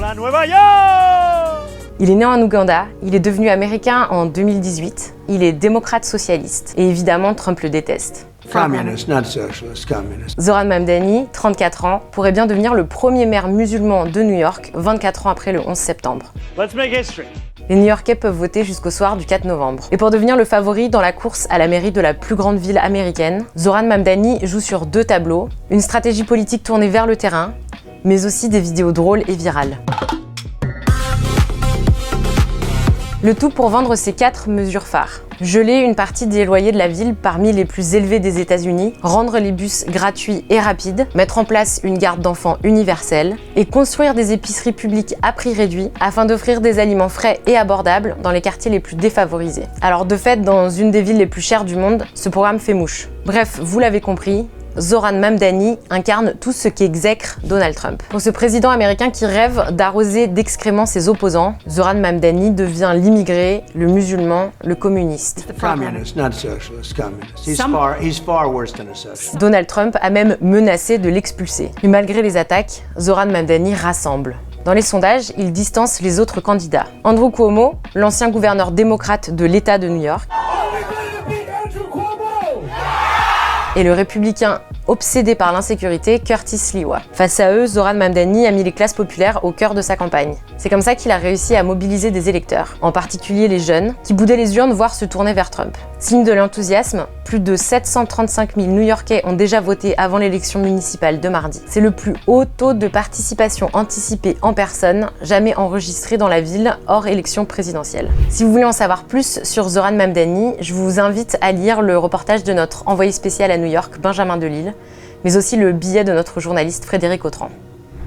la Nueva York! Il est né en Ouganda, il est devenu américain en 2018, il est démocrate socialiste et évidemment Trump le déteste. Communist, not socialist, communist. Zoran Mamdani, 34 ans, pourrait bien devenir le premier maire musulman de New York 24 ans après le 11 septembre. Let's make history. Les New-Yorkais peuvent voter jusqu'au soir du 4 novembre. Et pour devenir le favori dans la course à la mairie de la plus grande ville américaine, Zoran Mamdani joue sur 2 tableaux, une stratégie politique tournée vers le terrain, mais aussi des vidéos drôles et virales. Le tout pour vendre ses 4 mesures phares. Geler une partie des loyers de la ville parmi les plus élevés des États-Unis, rendre les bus gratuits et rapides, mettre en place une garde d'enfants universelle et construire des épiceries publiques à prix réduit afin d'offrir des aliments frais et abordables dans les quartiers les plus défavorisés. Alors de fait, dans une des villes les plus chères du monde, ce programme fait mouche. Bref, vous l'avez compris, Zoran Mamdani incarne tout ce qu'exècre Donald Trump. Pour ce président américain qui rêve d'arroser d'excréments ses opposants, Zoran Mamdani devient l'immigré, le musulman, le communiste. Communist, not socialist, communist. He's far worse than a socialist. Donald Trump a même menacé de l'expulser. Mais malgré les attaques, Zoran Mamdani rassemble. Dans les sondages, il distance les autres candidats. Andrew Cuomo, l'ancien gouverneur démocrate de l'État de New York, et le républicain obsédé par l'insécurité, Curtis Sliwa. Face à eux, Zoran Mamdani a mis les classes populaires au cœur de sa campagne. C'est comme ça qu'il a réussi à mobiliser des électeurs, en particulier les jeunes, qui boudaient les urnes voire se tournaient vers Trump. Signe de l'enthousiasme, plus de 735 000 New-Yorkais ont déjà voté avant l'élection municipale de mardi. C'est le plus haut taux de participation anticipée en personne jamais enregistré dans la ville hors élection présidentielle. Si vous voulez en savoir plus sur Zoran Mamdani, je vous invite à lire le reportage de notre envoyé spécial à New York, Benjamin Delille, mais aussi le billet de notre journaliste Frédéric Autran.